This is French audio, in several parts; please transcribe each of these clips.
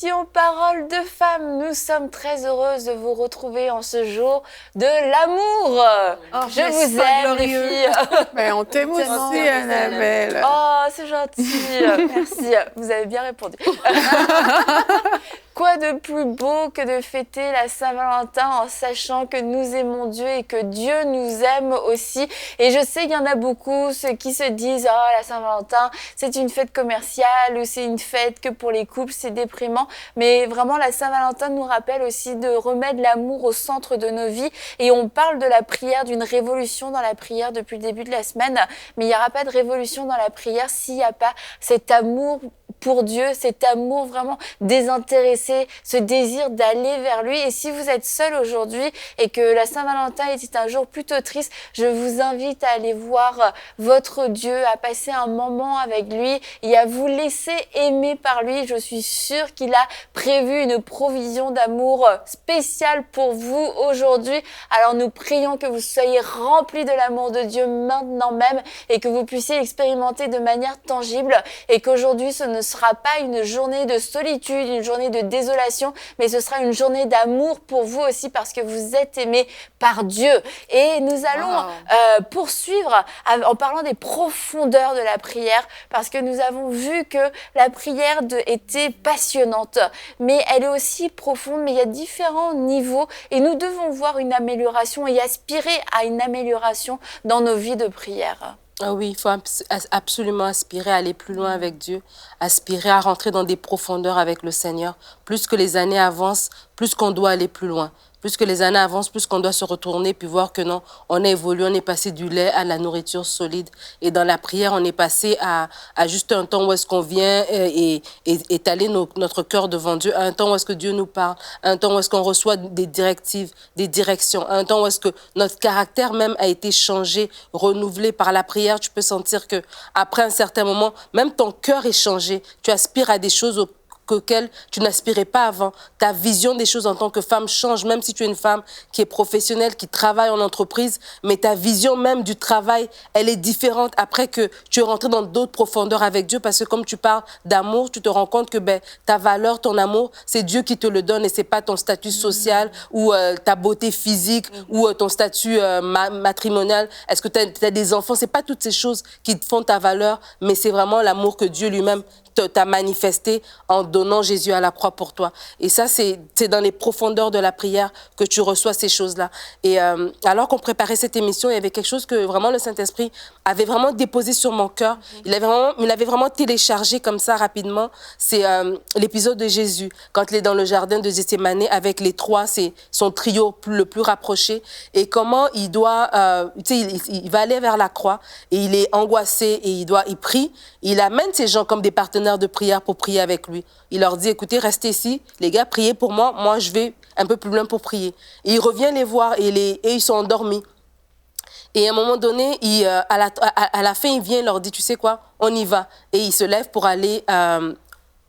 l'émission Paroles de femmes. Nous sommes très heureuses de vous retrouver en ce jour de l'amour. Je vous aime, les filles. Mais on t'aime aussi, Annabelle. Oh, c'est gentil. Merci. Vous avez bien répondu. Quoi de plus beau que de fêter la Saint-Valentin en sachant que nous aimons Dieu et que Dieu nous aime aussi. Et je sais qu'il y en a beaucoup ceux qui se disent « Oh, la Saint-Valentin, c'est une fête commerciale ou c'est une fête que pour les couples, c'est déprimant. » Mais vraiment, la Saint-Valentin nous rappelle aussi de remettre l'amour au centre de nos vies. Et on parle de la prière, d'une révolution dans la prière depuis le début de la semaine. Mais il n'y aura pas de révolution dans la prière s'il n'y a pas cet amour pour Dieu, cet amour vraiment désintéressé, ce désir d'aller vers lui. Et si vous êtes seul aujourd'hui et que la Saint-Valentin était un jour plutôt triste, je vous invite à aller voir votre Dieu, à passer un moment avec lui et à vous laisser aimer par lui. Je suis sûre qu'il a prévu une provision d'amour spéciale pour vous aujourd'hui. Alors nous prions que vous soyez remplis de l'amour de Dieu maintenant même et que vous puissiez l'expérimenter de manière tangible et qu'aujourd'hui ce ne sera pas une journée de solitude, une journée de désolation, mais ce sera une journée d'amour pour vous aussi parce que vous êtes aimés par Dieu. Et nous allons poursuivre en parlant des profondeurs de la prière parce que nous avons vu que la prière était passionnante, mais elle est aussi profonde, mais il y a différents niveaux et nous devons voir une amélioration et aspirer à une amélioration dans nos vies de prière. Ah oui, il faut absolument aspirer à aller plus loin avec Dieu, aspirer à rentrer dans des profondeurs avec le Seigneur. Plus que les années avancent, plus qu'on doit aller plus loin. Plus que les années avancent, plus qu'on doit se retourner puis voir que non, on a évolué, on est passé du lait à la nourriture solide. Et dans la prière, on est passé à juste un temps où est-ce qu'on vient et étaler notre cœur devant Dieu, à un temps où est-ce que Dieu nous parle, à un temps où est-ce qu'on reçoit des directives, des directions, à un temps où est-ce que notre caractère même a été changé, renouvelé par la prière. Tu peux sentir que après un certain moment, même ton cœur est changé. Tu aspires à des choses auquel tu n'aspirais pas avant. Ta vision des choses en tant que femme change, même si tu es une femme qui est professionnelle, qui travaille en entreprise, mais ta vision même du travail, elle est différente après que tu es rentré dans d'autres profondeurs avec Dieu, parce que comme tu parles d'amour, tu te rends compte que ta valeur, ton amour, c'est Dieu qui te le donne et c'est pas ton statut social ou ta beauté physique ou ton statut matrimonial. Est-ce que tu as des enfants? C'est pas toutes ces choses qui te font ta valeur, mais c'est vraiment l'amour que Dieu lui-même t'a manifesté en donnant Jésus à la croix pour toi. Et ça, c'est dans les profondeurs de la prière que tu reçois ces choses-là. Et alors qu'on préparait cette émission, il y avait quelque chose que vraiment le Saint-Esprit avait vraiment déposé sur mon cœur. Il avait vraiment téléchargé comme ça rapidement. C'est l'épisode de Jésus, quand il est dans le jardin de Gethsémani avec les trois, c'est son trio le plus rapproché. Et comment il doit, il va aller vers la croix et il est angoissé et il prie. Il amène ces gens comme des partenaires de prière pour prier avec lui. Il leur dit, écoutez, restez ici, les gars, priez pour moi, moi je vais un peu plus loin pour prier. Et il revient les voir et ils sont endormis. Et à un moment donné, à la fin, il vient, il leur dit, tu sais quoi, on y va. Et il se lève pour aller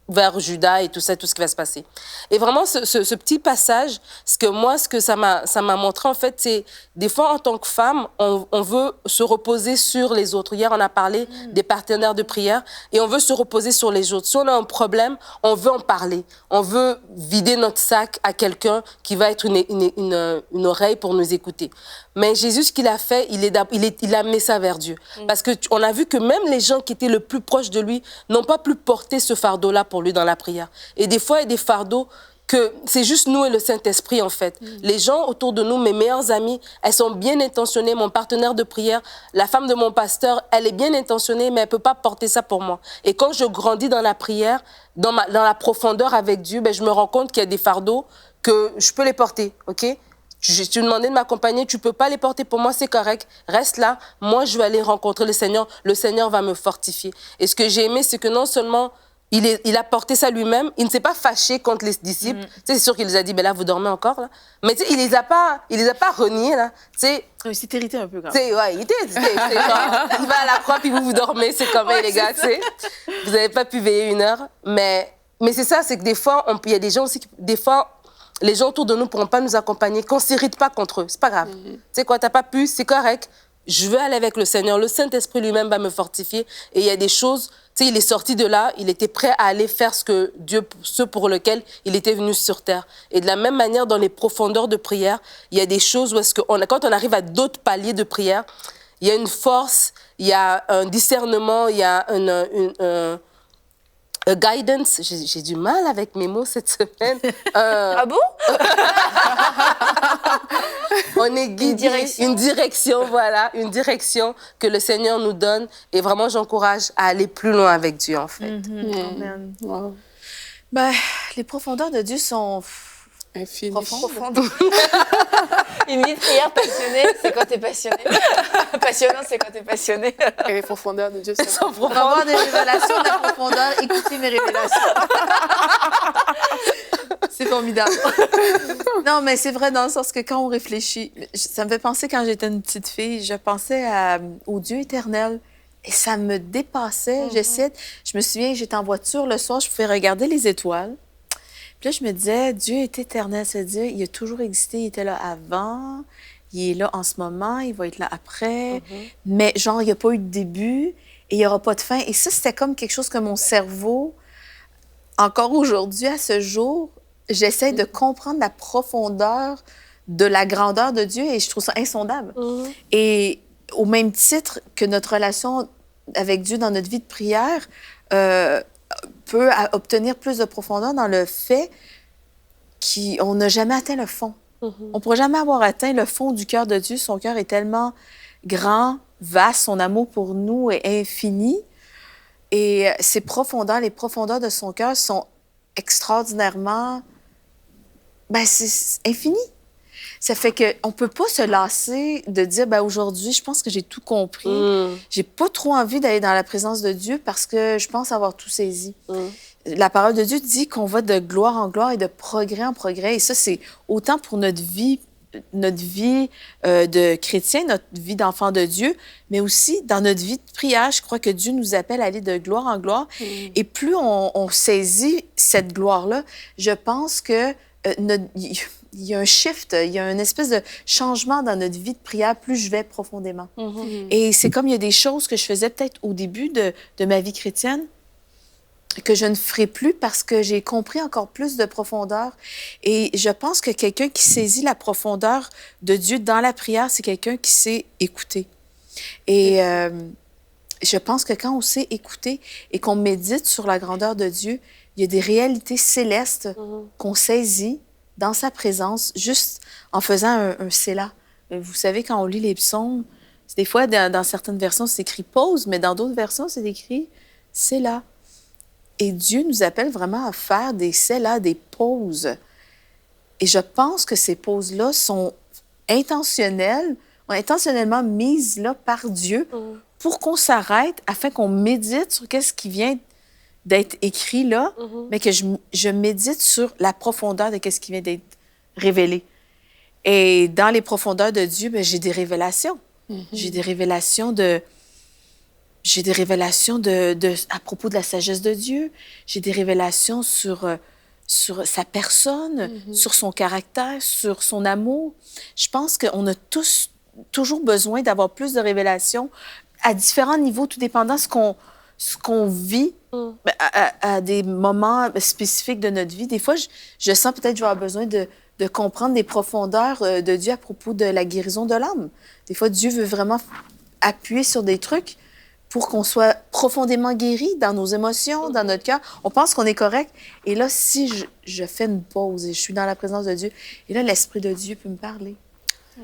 vers Judas et tout ça, tout ce qui va se passer. Et vraiment, ce petit passage, ce que ça m'a montré, en fait, c'est des fois, en tant que femme, on veut se reposer sur les autres. Hier, on a parlé des partenaires de prière et on veut se reposer sur les autres. Si on a un problème, on veut en parler. On veut vider notre sac à quelqu'un qui va être une oreille pour nous écouter. Mais Jésus, ce qu'il a fait, il a amené ça vers Dieu. Parce qu'on a vu que même les gens qui étaient le plus proches de lui n'ont pas pu porter ce fardeau-là pour lui dans la prière. Et des fois, il y a des fardeaux que c'est juste nous et le Saint-Esprit, en fait. Les gens autour de nous, mes meilleures amies, elles sont bien intentionnées. Mon partenaire de prière, la femme de mon pasteur, elle est bien intentionnée, mais elle ne peut pas porter ça pour moi. Et quand je grandis dans la prière, dans la profondeur avec Dieu, je me rends compte qu'il y a des fardeaux que je peux les porter, OK? Tu demandais de m'accompagner, tu ne peux pas les porter pour moi, c'est correct. Reste là, moi je vais aller rencontrer le Seigneur va me fortifier. Et ce que j'ai aimé, c'est que non seulement il a porté ça lui-même, il ne s'est pas fâché contre les disciples. C'est sûr qu'il les a dit, là vous dormez encore là. Mais il les a pas reniés là. Il s'est irrité un peu quand même. Ouais, il va à la croix puis vous dormez, c'est comme les gars, vous n'avez pas pu veiller 1 heure. Mais c'est ça, c'est que des fois, il y a des gens aussi, des fois, les gens autour de nous ne pourront pas nous accompagner, qu'on ne s'irrite pas contre eux. C'est pas grave. Tu sais quoi, tu n'as pas pu, c'est correct. je veux aller avec le Seigneur. Le Saint-Esprit lui-même va me fortifier. Et il y a des choses, tu sais, il est sorti de là, il était prêt à aller faire ce pour lequel il était venu sur terre. Et de la même manière, dans les profondeurs de prière, il y a des choses où quand on arrive à d'autres paliers de prière, il y a une force, il y a un discernement, il y a guidance. J'ai du mal avec mes mots cette semaine. Ah bon? On est guidé. Une direction, voilà. Une direction que le Seigneur nous donne. Et vraiment, j'encourage à aller plus loin avec Dieu, en fait. Amen. Wow. Ben, les profondeurs de Dieu sont Infini. profondes. Une vie de prière passionnée, c'est quand t'es passionné. Passionnant, c'est quand t'es passionné. Et les profondeurs de Dieu sont Pour avoir des révélations de la profondeur, écoutez mes révélations. C'est formidable. Non, mais c'est vrai dans le sens que quand on réfléchit, ça me fait penser quand j'étais une petite fille, je pensais au Dieu éternel et ça me dépassait. Je me souviens, j'étais en voiture le soir, je pouvais regarder les étoiles. Puis là, je me disais, Dieu est éternel, c'est-à-dire, il a toujours existé, il était là avant, il est là en ce moment, il va être là après, mais genre, il n'y a pas eu de début et il n'y aura pas de fin. Et ça, c'était comme quelque chose que mon cerveau, encore aujourd'hui, à ce jour, j'essaie de comprendre la profondeur de la grandeur de Dieu et je trouve ça insondable. Et au même titre que notre relation avec Dieu dans notre vie de prière peut obtenir plus de profondeur dans le fait qu'on n'a jamais atteint le fond. On ne pourra jamais avoir atteint le fond du cœur de Dieu. Son cœur est tellement grand, vaste, son amour pour nous est infini. Et ses profondeurs, les profondeurs de son cœur sont extraordinairement... Ben, c'est infini. Ça fait qu'on ne peut pas se lasser de dire, ben, aujourd'hui, je pense que j'ai tout compris. J'ai pas trop envie d'aller dans la présence de Dieu parce que je pense avoir tout saisi. La parole de Dieu dit qu'on va de gloire en gloire et de progrès en progrès. Et ça, c'est autant pour notre vie de chrétien, notre vie d'enfant de Dieu, mais aussi dans notre vie de prière. Je crois que Dieu nous appelle à aller de gloire en gloire. Et plus on saisit cette gloire-là, je pense que il y a un shift, il y a une espèce de changement dans notre vie de prière, plus je vais profondément. Et c'est comme il y a des choses que je faisais peut-être au début de ma vie chrétienne que je ne ferai plus parce que j'ai compris encore plus de profondeur. Et je pense que quelqu'un qui saisit la profondeur de Dieu dans la prière, c'est quelqu'un qui sait écouter. Et je pense que quand on sait écouter et qu'on médite sur la grandeur de Dieu, il y a des réalités célestes qu'on saisit dans sa présence, juste en faisant un Sélah. Vous savez, quand on lit les psaumes, des fois, dans certaines versions, c'est écrit « pause », mais dans d'autres versions, c'est écrit « Sélah ». Et Dieu nous appelle vraiment à faire des Sélah, des pauses. Et je pense que ces pauses-là sont intentionnellement mises là par Dieu pour qu'on s'arrête afin qu'on médite sur qu'est-ce qui vient d'être écrit là, mais que je médite sur la profondeur de ce qui vient d'être révélé. Et dans les profondeurs de Dieu, bien, j'ai des révélations. J'ai des révélations à propos de la sagesse de Dieu. J'ai des révélations sur sa personne, sur son caractère, sur son amour. Je pense qu'on a tous toujours besoin d'avoir plus de révélations à différents niveaux, tout dépendant de ce qu'on vit à des moments spécifiques de notre vie. Des fois, je sens peut-être que je vais avoir besoin de comprendre des profondeurs de Dieu à propos de la guérison de l'âme. Des fois, Dieu veut vraiment appuyer sur des trucs pour qu'on soit profondément guéri dans nos émotions, dans notre cœur. On pense qu'on est correct. Et là, si je fais une pause et je suis dans la présence de Dieu, et là, l'Esprit de Dieu peut me parler.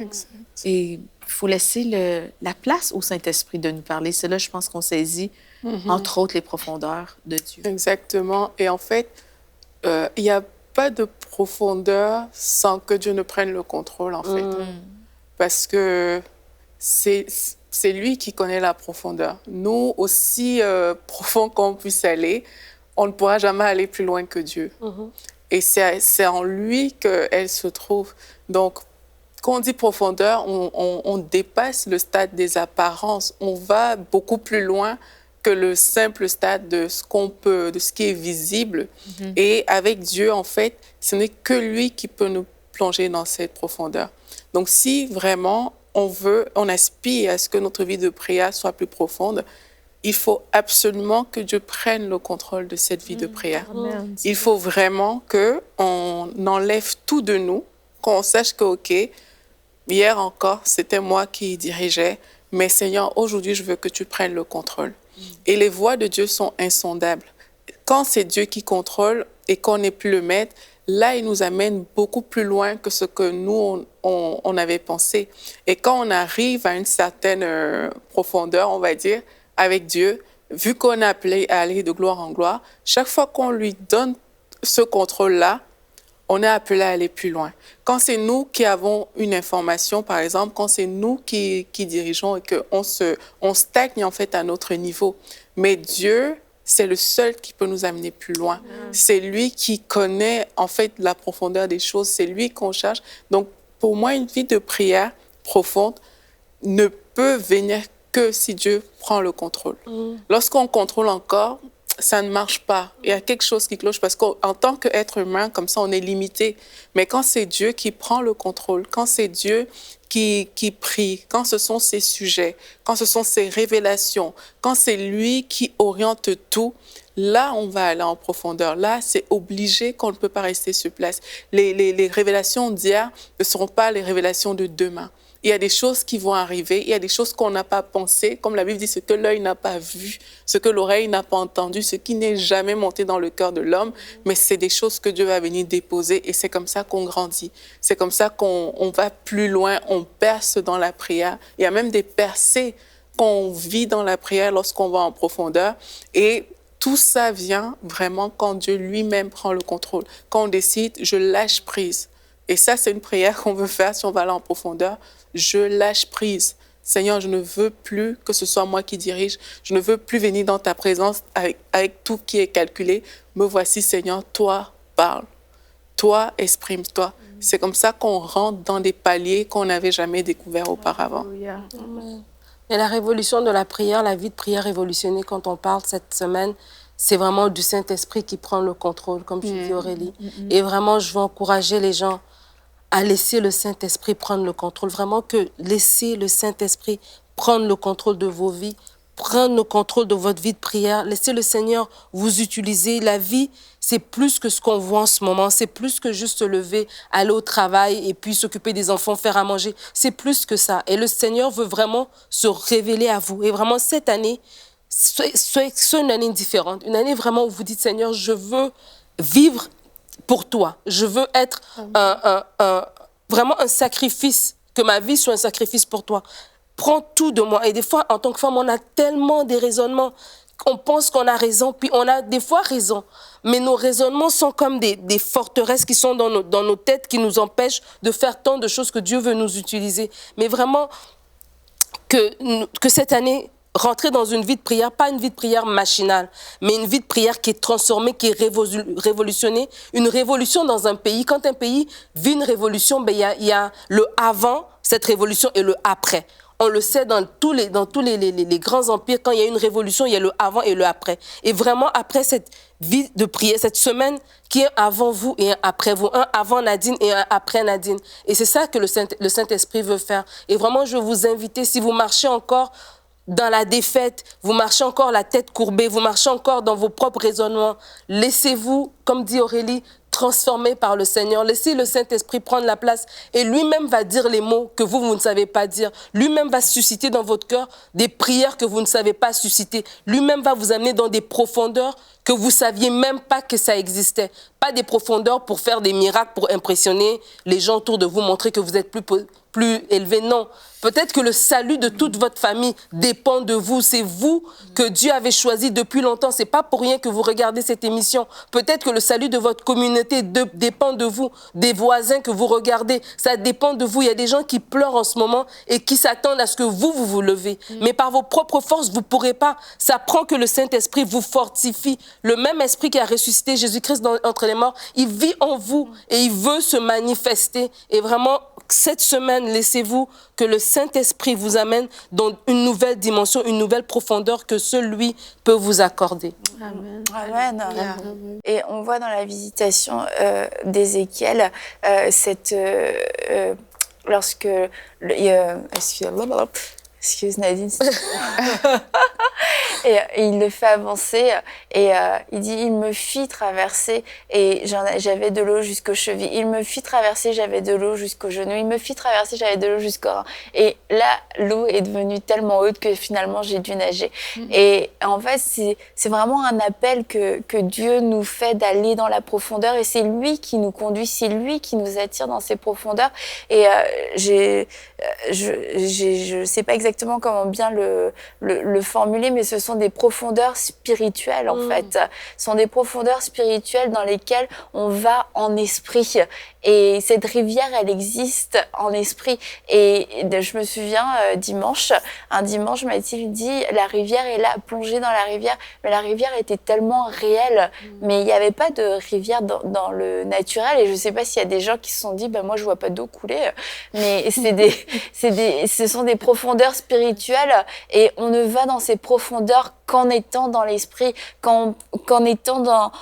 Exact. Et il faut laisser la place au Saint-Esprit de nous parler. C'est là, je pense qu'on saisit, entre autres, les profondeurs de Dieu. Exactement. Et en fait, il n'y a pas de profondeur sans que Dieu ne prenne le contrôle, en fait. Parce que c'est lui qui connaît la profondeur. Nous, aussi profond qu'on puisse aller, on ne pourra jamais aller plus loin que Dieu. Et c'est en lui qu'elle se trouve. Donc, quand on dit profondeur, on dépasse le stade des apparences. On va beaucoup plus loin que le simple stade de de ce qui est visible. Et avec Dieu, en fait, ce n'est que lui qui peut nous plonger dans cette profondeur. Donc, si vraiment on aspire à ce que notre vie de prière soit plus profonde, il faut absolument que Dieu prenne le contrôle de cette vie de prière. Amen. Il faut vraiment qu'on enlève tout de nous, qu'on sache que, OK, hier encore, c'était moi qui dirigeais, mais Seigneur, aujourd'hui, je veux que tu prennes le contrôle. Et les voies de Dieu sont insondables. Quand c'est Dieu qui contrôle et qu'on n'est plus le maître, là, il nous amène beaucoup plus loin que ce que nous, on avait pensé. Et quand on arrive à une certaine profondeur, on va dire, avec Dieu, vu qu'on est appelé à aller de gloire en gloire, chaque fois qu'on lui donne ce contrôle-là, on est appelé à aller plus loin. Quand c'est nous qui avons une information, par exemple, quand c'est nous qui dirigeons et qu'on stagne en fait à notre niveau, mais Dieu, c'est le seul qui peut nous amener plus loin. C'est lui qui connaît en fait la profondeur des choses, c'est lui qu'on cherche. Donc, pour moi, une vie de prière profonde ne peut venir que si Dieu prend le contrôle. Lorsqu'on contrôle encore, ça ne marche pas. Il y a quelque chose qui cloche parce qu'en tant qu'être humain, comme ça, on est limité. Mais quand c'est Dieu qui prend le contrôle, quand c'est Dieu qui prie, quand ce sont ses sujets, quand ce sont ses révélations, quand c'est lui qui oriente tout, là, on va aller en profondeur. Là, c'est obligé qu'on ne peut pas rester sur place. Les révélations d'hier ne seront pas les révélations de demain. Il y a des choses qui vont arriver, il y a des choses qu'on n'a pas pensées, comme la Bible dit, ce que l'œil n'a pas vu, ce que l'oreille n'a pas entendu, ce qui n'est jamais monté dans le cœur de l'homme, mais c'est des choses que Dieu va venir déposer et c'est comme ça qu'on grandit. C'est comme ça qu'on va plus loin, on perce dans la prière. Il y a même des percées qu'on vit dans la prière lorsqu'on va en profondeur et tout ça vient vraiment quand Dieu lui-même prend le contrôle. Quand on décide, je lâche prise. Et ça, c'est une prière qu'on veut faire si on va aller en profondeur. Je lâche prise. Seigneur, je ne veux plus que ce soit moi qui dirige. Je ne veux plus venir dans ta présence avec tout qui est calculé. Me voici, Seigneur, toi, parle. Toi, exprime-toi. C'est comme ça qu'on rentre dans des paliers qu'on n'avait jamais découverts auparavant. Et la révolution de la prière, la vie de prière révolutionnée, quand on parle cette semaine, c'est vraiment du Saint-Esprit qui prend le contrôle, comme tu dis, Aurélie. Et vraiment, je veux encourager les gens à laisser le Saint-Esprit prendre le contrôle. Vraiment que laissez le Saint-Esprit prendre le contrôle de vos vies, prendre le contrôle de votre vie de prière. Laissez le Seigneur vous utiliser. La vie, c'est plus que ce qu'on voit en ce moment. C'est plus que juste se lever, aller au travail et puis s'occuper des enfants, faire à manger. C'est plus que ça. Et le Seigneur veut vraiment se révéler à vous. Et vraiment, cette année, soit une année différente. Une année vraiment où vous dites, Seigneur, je veux vivre pour toi. Je veux être vraiment un sacrifice, que ma vie soit un sacrifice pour toi. Prends tout de moi. Et des fois, en tant que femme, on a tellement des raisonnements qu'on pense qu'on a raison, puis on a des fois raison. Mais nos raisonnements sont comme des forteresses qui sont dans nos têtes, qui nous empêchent de faire tant de choses que Dieu veut nous utiliser. Mais vraiment, que cette année, rentrer dans une vie de prière, pas une vie de prière machinale, mais une vie de prière qui est transformée, qui est révolutionnée. Une révolution dans un pays. Quand un pays vit une révolution, ben, il y a le avant cette révolution et le après. On le sait dans tous les grands empires, quand il y a une révolution, il y a le avant et le après. Et vraiment, après cette vie de prière, cette semaine qui est avant vous et un après vous, un avant Nadine et un après Nadine. Et c'est ça que le Saint-Esprit veut faire. Et vraiment, je veux vous inviter, si vous marchez encore dans la défaite, vous marchez encore la tête courbée, vous marchez encore dans vos propres raisonnements. Laissez-vous, comme dit Aurélie, transformer par le Seigneur. Laissez le Saint-Esprit prendre la place et lui-même va dire les mots que vous ne savez pas dire. Lui-même va susciter dans votre cœur des prières que vous ne savez pas susciter. Lui-même va vous amener dans des profondeurs que vous ne saviez même pas que ça existait. Pas des profondeurs pour faire des miracles, pour impressionner les gens autour de vous, montrer que vous êtes plus élevé. Non. Peut-être que le salut de toute votre famille dépend de vous. C'est vous que Dieu avait choisi depuis longtemps. C'est pas pour rien que vous regardez cette émission. Peut-être que le salut de votre communauté dépend de vous. Des voisins que vous regardez, ça dépend de vous. Il y a des gens qui pleurent en ce moment et qui s'attendent à ce que vous levez. Mais par vos propres forces, vous pourrez pas. Ça prend que le Saint-Esprit vous fortifie. Le même esprit qui a ressuscité Jésus-Christ entre les morts, il vit en vous et il veut se manifester. Et vraiment, cette semaine, laissez-vous que le Saint-Esprit vous amène dans une nouvelle dimension, une nouvelle profondeur que celui peut vous accorder. Amen. Amen. Et on voit dans la visitation d'Ézéchiel lorsque... Excuse Nadine. Et il le fait avancer et il dit il me fit traverser et j'avais de l'eau jusqu'aux chevilles. Il me fit traverser, j'avais de l'eau jusqu'aux genoux. Il me fit traverser, j'avais de l'eau jusqu'aux reins. Et là, l'eau est devenue tellement haute que finalement j'ai dû nager. Et en fait, c'est vraiment un appel que Dieu nous fait d'aller dans la profondeur et c'est lui qui nous conduit, c'est lui qui nous attire dans ces profondeurs. Et je sais pas exactement comment bien le formuler, mais ce sont des profondeurs spirituelles, en fait. Ce sont des profondeurs spirituelles dans lesquelles on va en esprit. Et cette rivière, elle existe en esprit. Et je me souviens, un dimanche, Mathilde dit, la rivière est là, plongée dans la rivière. Mais la rivière était tellement réelle. Mais il n'y avait pas de rivière dans le naturel. Et je sais pas s'il y a des gens qui se sont dit, ben moi, je vois pas d'eau couler. Mais ce sont des profondeurs spirituelles. Et on ne va dans ces profondeurs qu'en étant dans l'esprit, qu'en étant dans,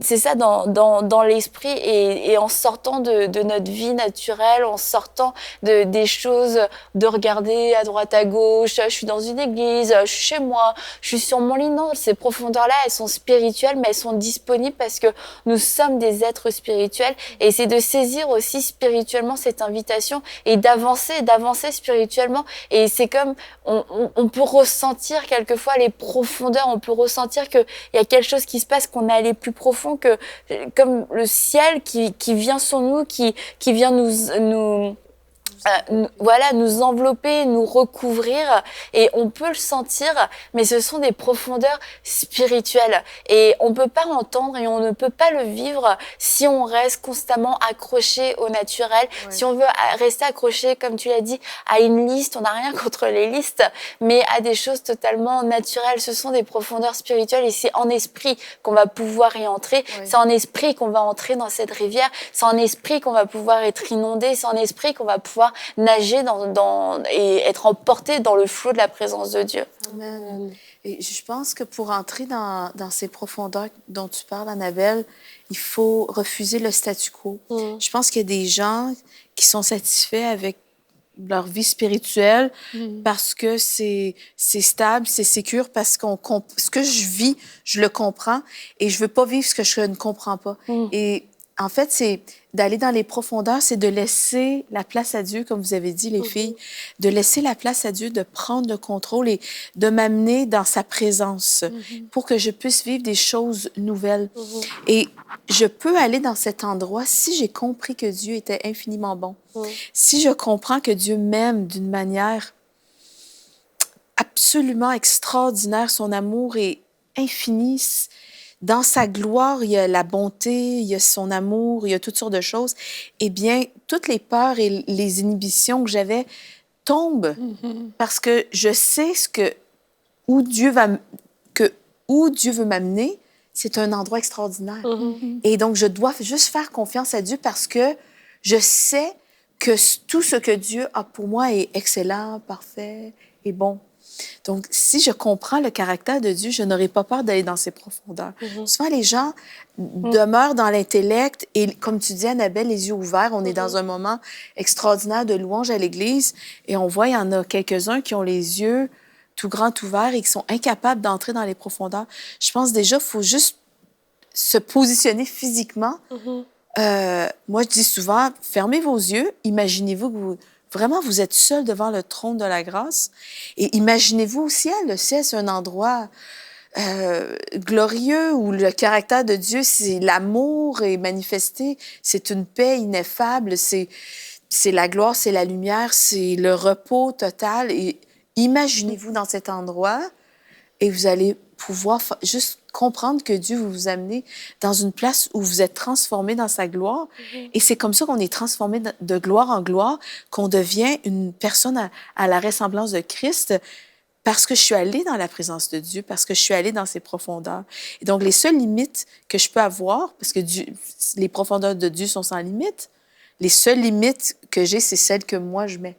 c'est ça, dans l'esprit et en sortant de notre vie naturelle, en sortant des choses, de regarder à droite, à gauche, je suis dans une église, je suis chez moi, je suis sur mon lit. Non, ces profondeurs-là, elles sont spirituelles, mais elles sont disponibles parce que nous sommes des êtres spirituels et c'est de saisir aussi spirituellement cette invitation et d'avancer spirituellement. Et c'est comme, on peut ressentir quelquefois les profondeurs, on peut ressentir qu'il y a quelque chose qui se passe, qu'on est allé plus profond, que comme le ciel qui vient sur nous, qui vient nous envelopper, nous recouvrir, et on peut le sentir, mais ce sont des profondeurs spirituelles et on peut pas entendre et on ne peut pas le vivre si on reste constamment accroché au naturel, si on veut rester accroché, comme tu l'as dit, à une liste. On n'a rien contre les listes, mais à des choses totalement naturelles. Ce sont des profondeurs spirituelles et c'est en esprit qu'on va pouvoir y entrer, c'est en esprit qu'on va entrer dans cette rivière, c'est en esprit qu'on va pouvoir être inondé, c'est en esprit qu'on va pouvoir nager et être emporté dans le flot de la présence de Dieu. Amen. Et je pense que pour entrer dans ces profondeurs dont tu parles, Annabelle, il faut refuser le statu quo. Je pense qu'il y a des gens qui sont satisfaits avec leur vie spirituelle parce que c'est stable, c'est sécure, parce ce que je vis, je le comprends et je veux pas vivre ce que je ne comprends pas. Et en fait, c'est d'aller dans les profondeurs, c'est de laisser la place à Dieu, comme vous avez dit, les filles, de laisser la place à Dieu, de prendre le contrôle et de m'amener dans sa présence pour que je puisse vivre des choses nouvelles. Et je peux aller dans cet endroit si j'ai compris que Dieu était infiniment bon. Si je comprends que Dieu m'aime d'une manière absolument extraordinaire, son amour est infini. Dans sa gloire, il y a la bonté, il y a son amour, il y a toutes sortes de choses. Eh bien, toutes les peurs et les inhibitions que j'avais tombent parce que je sais où Dieu veut m'amener, c'est un endroit extraordinaire. Et donc, je dois juste faire confiance à Dieu parce que je sais que tout ce que Dieu a pour moi est excellent, parfait et bon. Donc, si je comprends le caractère de Dieu, je n'aurai pas peur d'aller dans ses profondeurs. Souvent, les gens demeurent dans l'intellect et, comme tu dis, Annabelle, les yeux ouverts, on est dans un moment extraordinaire de louange à l'Église et on voit, il y en a quelques-uns qui ont les yeux tout grands ouverts et qui sont incapables d'entrer dans les profondeurs. Je pense déjà qu'il faut juste se positionner physiquement. Moi, je dis souvent, fermez vos yeux, imaginez-vous que vraiment, vous êtes seul devant le trône de la grâce. Et imaginez-vous au ciel. Le ciel, c'est un endroit glorieux où le caractère de Dieu, c'est l'amour est manifesté. C'est une paix ineffable. C'est la gloire, c'est la lumière, c'est le repos total. Et imaginez-vous dans cet endroit et vous allez pouvoir juste comprendre que Dieu veut vous amener dans une place où vous êtes transformé dans sa gloire. Et c'est comme ça qu'on est transformé de gloire en gloire, qu'on devient une personne à la ressemblance de Christ parce que je suis allée dans la présence de Dieu, parce que je suis allée dans ses profondeurs. Et donc, les seules limites que je peux avoir, parce que les profondeurs de Dieu sont sans limite, les seules limites que j'ai, c'est celles que moi, je mets.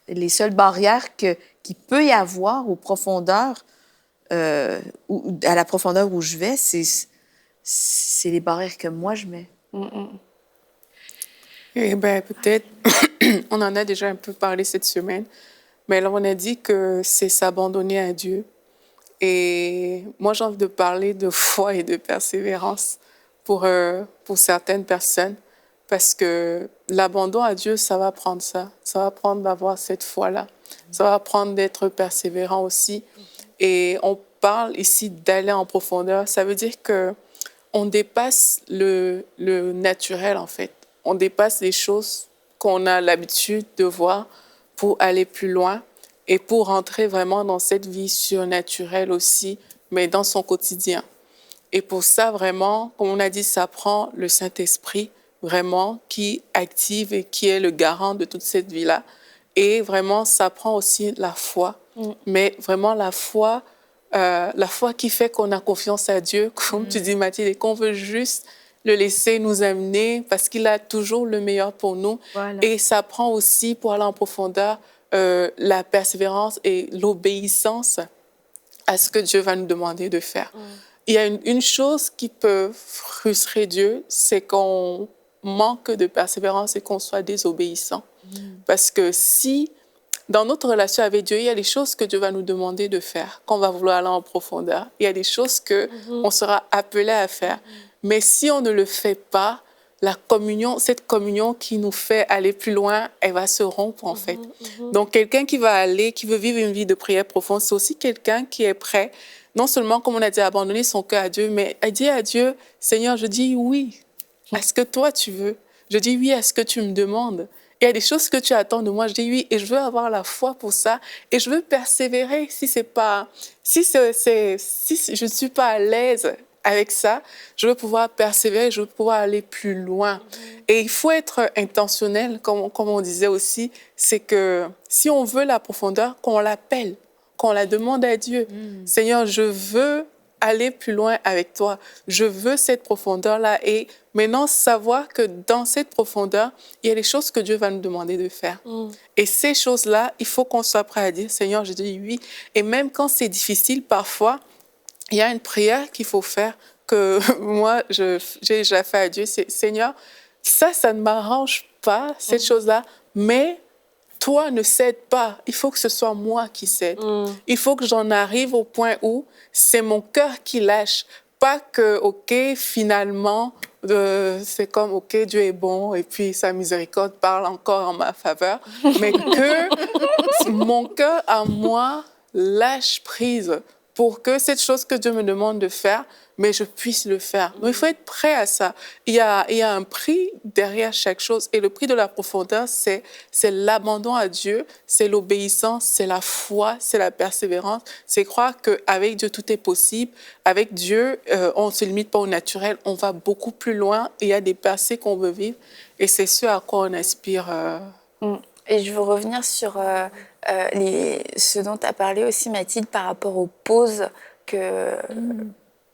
Les seules barrières qu'il peut y avoir aux profondeurs, à la profondeur où je vais, c'est les barrières que moi je mets. Eh bien, peut-être, on en a déjà un peu parlé cette semaine, mais là, on a dit que c'est s'abandonner à Dieu. Et moi, j'ai envie de parler de foi et de persévérance pour certaines personnes, parce que l'abandon à Dieu, ça va prendre ça. Ça va prendre d'avoir cette foi-là. Ça va prendre d'être persévérant aussi. Et on parle ici d'aller en profondeur. Ça veut dire que on dépasse le naturel, en fait. On dépasse les choses qu'on a l'habitude de voir pour aller plus loin et pour rentrer vraiment dans cette vie surnaturelle aussi, mais dans son quotidien. Et pour ça, vraiment, comme on a dit, ça prend le Saint-Esprit, vraiment, qui active et qui est le garant de toute cette vie-là. Et vraiment, ça prend aussi la foi, mais vraiment la foi qui fait qu'on a confiance à Dieu, comme tu dis, Mathilde, et qu'on veut juste le laisser nous amener parce qu'il a toujours le meilleur pour nous. Voilà. Et ça prend aussi, pour aller en profondeur, la persévérance et l'obéissance à ce que Dieu va nous demander de faire. Il y a une chose qui peut frustrer Dieu, c'est qu'on manque de persévérance et qu'on soit désobéissant. Parce que si, dans notre relation avec Dieu, il y a des choses que Dieu va nous demander de faire, qu'on va vouloir aller en profondeur. Il y a des choses qu'on sera appelé à faire. Mais si on ne le fait pas, la communion, cette communion qui nous fait aller plus loin, elle va se rompre en fait. Donc quelqu'un qui va aller, qui veut vivre une vie de prière profonde, c'est aussi quelqu'un qui est prêt, non seulement, comme on a dit, à abandonner son cœur à Dieu, mais à dire à Dieu, Seigneur, je dis oui à ce que toi tu veux. Je dis oui à ce que tu me demandes. Il y a des choses que tu attends de moi, je dis oui, et je veux avoir la foi pour ça, et je veux persévérer si je ne suis pas à l'aise avec ça, je veux pouvoir persévérer, je veux pouvoir aller plus loin. Et il faut être intentionnel, comme on disait aussi, c'est que si on veut la profondeur, qu'on l'appelle, qu'on la demande à Dieu. Seigneur, je veux aller plus loin avec toi. Je veux cette profondeur-là. Et maintenant, savoir que dans cette profondeur, il y a des choses que Dieu va nous demander de faire. Et ces choses-là, il faut qu'on soit prêt à dire, Seigneur, je dis oui. Et même quand c'est difficile, parfois, il y a une prière qu'il faut faire que moi, j'ai déjà fait à Dieu. C'est, Seigneur, ça ne m'arrange pas, cette chose-là, mais toi, ne cède pas. Il faut que ce soit moi qui cède. Il faut que j'en arrive au point où c'est mon cœur qui lâche. Pas que, OK, finalement, c'est comme, OK, Dieu est bon et puis sa miséricorde parle encore en ma faveur, mais que mon cœur à moi lâche prise pour que cette chose que Dieu me demande de faire, mais je puisse le faire. Donc, il faut être prêt à ça. Il y a un prix derrière chaque chose. Et le prix de la profondeur, c'est l'abandon à Dieu, c'est l'obéissance, c'est la foi, c'est la persévérance. C'est croire qu'avec Dieu, tout est possible. Avec Dieu, on ne se limite pas au naturel, on va beaucoup plus loin. Il y a des percées qu'on veut vivre. Et c'est ce à quoi on aspire. Et je veux revenir sur ce dont tu as parlé aussi, Mathilde, par rapport aux pauses que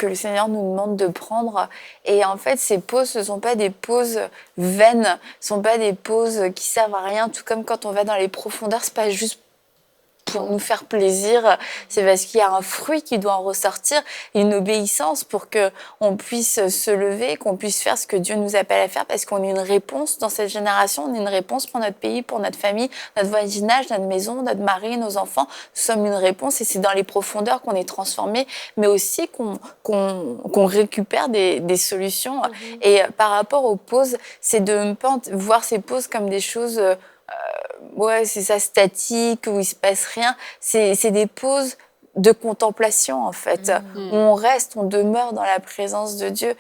le Seigneur nous demande de prendre. Et en fait, ces pauses, ce ne sont pas des pauses vaines, ce ne sont pas des pauses qui servent à rien, tout comme quand on va dans les profondeurs, ce n'est pas juste pour nous faire plaisir, c'est parce qu'il y a un fruit qui doit en ressortir, une obéissance pour qu'on puisse se lever, qu'on puisse faire ce que Dieu nous appelle à faire, parce qu'on a une réponse dans cette génération, on a une réponse pour notre pays, pour notre famille, notre voisinage, notre maison, notre mari, nos enfants. Nous sommes une réponse et c'est dans les profondeurs qu'on est transformé, mais aussi qu'on récupère des solutions. Et par rapport aux pauses, c'est de ne pas voir ces pauses comme des choses... ouais, c'est ça, statique, où il se passe rien. C'est des pauses de contemplation, en fait, où on reste, on demeure dans la présence de Dieu.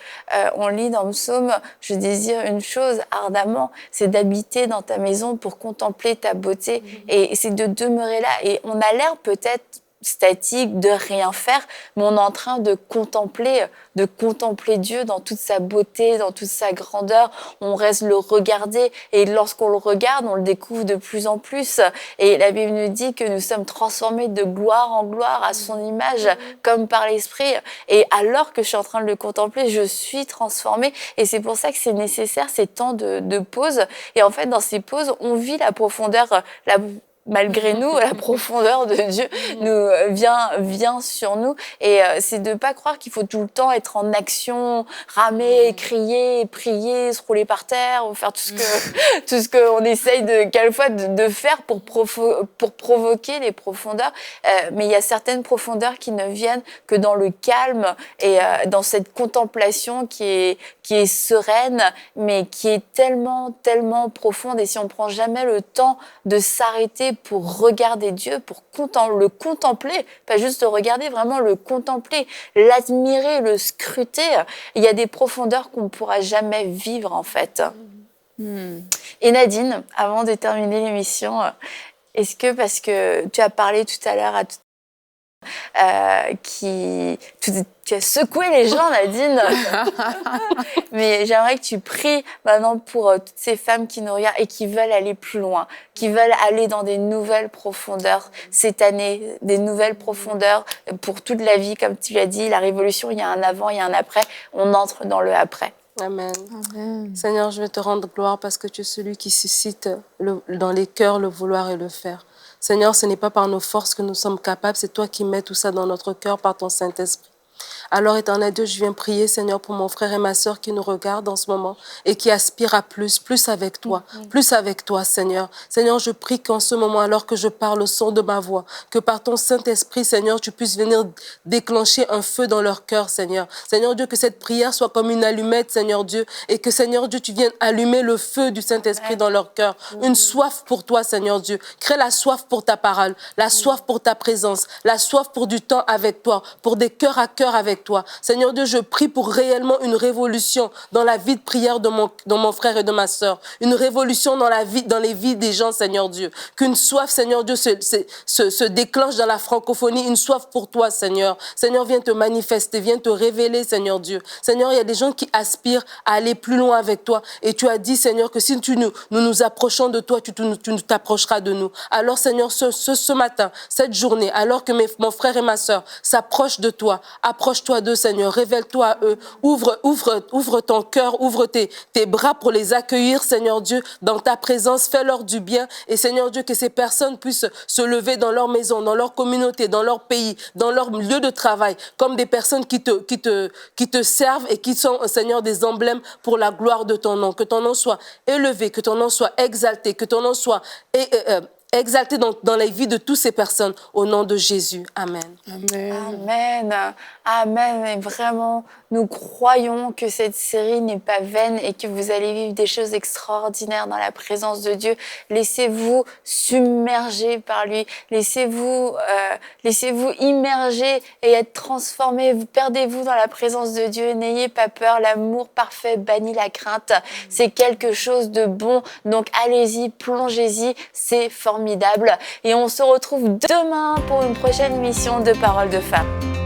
On lit dans le psaume, je désire une chose ardemment, c'est d'habiter dans ta maison pour contempler ta beauté. Et c'est de demeurer là. Et on a l'air peut-être statique, de rien faire, mais on est en train de contempler Dieu dans toute sa beauté, dans toute sa grandeur. On reste le regarder et lorsqu'on le regarde, on le découvre de plus en plus. Et la Bible nous dit que nous sommes transformés de gloire en gloire à son image, comme par l'Esprit. Et alors que je suis en train de le contempler, je suis transformée. Et c'est pour ça que c'est nécessaire ces temps de pause. Et en fait, dans ces pauses, on vit la profondeur, malgré nous, la profondeur de Dieu vient sur nous. Et c'est de pas croire qu'il faut tout le temps être en action, ramer, crier, prier, se rouler par terre, ou faire tout ce qu'on essaye quelquefois de faire pour provoquer les profondeurs. Mais il y a certaines profondeurs qui ne viennent que dans le calme et dans cette contemplation qui est sereine, mais qui est tellement, tellement profonde. Et si on prend jamais le temps de s'arrêter pour regarder Dieu, pour le contempler, pas juste le regarder, vraiment le contempler, l'admirer, le scruter, il y a des profondeurs qu'on ne pourra jamais vivre, en fait. Et Nadine, avant de terminer l'émission, est-ce que, parce que tu as parlé tout à l'heure tu as secoué les gens, Nadine. Mais j'aimerais que tu pries maintenant pour toutes ces femmes qui nous regardent et qui veulent aller plus loin, qui veulent aller dans des nouvelles profondeurs cette année, des nouvelles profondeurs pour toute la vie. Comme tu l'as dit, la révolution, il y a un avant, il y a un après. On entre dans le après. Amen. Amen. Seigneur, je vais te rendre gloire parce que tu es celui qui suscite dans les cœurs le vouloir et le faire. Seigneur, ce n'est pas par nos forces que nous sommes capables, c'est toi qui mets tout ça dans notre cœur par ton Saint-Esprit. Alors, éternel Dieu, je viens prier, Seigneur, pour mon frère et ma sœur qui nous regardent en ce moment et qui aspirent à plus avec toi, Seigneur. Seigneur, je prie qu'en ce moment, alors que je parle au son de ma voix, que par ton Saint-Esprit, Seigneur, tu puisses venir déclencher un feu dans leur cœur, Seigneur. Seigneur Dieu, que cette prière soit comme une allumette, Seigneur Dieu, et que, Seigneur Dieu, tu viennes allumer le feu du Saint-Esprit dans leur cœur. Une soif pour toi, Seigneur Dieu. Crée la soif pour ta parole, la soif pour ta présence, la soif pour du temps avec toi, pour des cœurs à cœur avec toi. Seigneur Dieu, je prie pour réellement une révolution dans la vie de prière de mon frère et de ma sœur. Une révolution dans les vies des gens, Seigneur Dieu. Qu'une soif, Seigneur Dieu, se déclenche dans la francophonie. Une soif pour toi, Seigneur. Seigneur, viens te manifester, viens te révéler, Seigneur Dieu. Seigneur, il y a des gens qui aspirent à aller plus loin avec toi. Et tu as dit, Seigneur, que si nous approchons de toi, tu t'approcheras de nous. Alors, Seigneur, ce matin, cette journée, alors que mon frère et ma sœur s'approchent de toi, approche-toi d'eux, Seigneur, révèle-toi à eux, ouvre ton cœur, ouvre tes bras pour les accueillir, Seigneur Dieu, dans ta présence, fais-leur du bien, et Seigneur Dieu, que ces personnes puissent se lever dans leur maison, dans leur communauté, dans leur pays, dans leur lieu de travail, comme des personnes qui te servent et qui sont, Seigneur, des emblèmes pour la gloire de ton nom, que ton nom soit élevé, que ton nom soit exalté, que ton nom soit exalté dans la vie de toutes ces personnes, au nom de Jésus. Amen. Amen. Amen. Amen. Et vraiment, nous croyons que cette série n'est pas vaine et que vous allez vivre des choses extraordinaires dans la présence de Dieu. Laissez-vous submerger par lui. Laissez-vous immerger et être transformés. Perdez-vous dans la présence de Dieu. N'ayez pas peur. L'amour parfait bannit la crainte. C'est quelque chose de bon. Donc, allez-y, plongez-y. C'est formidable. Et on se retrouve demain pour une prochaine émission de Paroles de Femmes.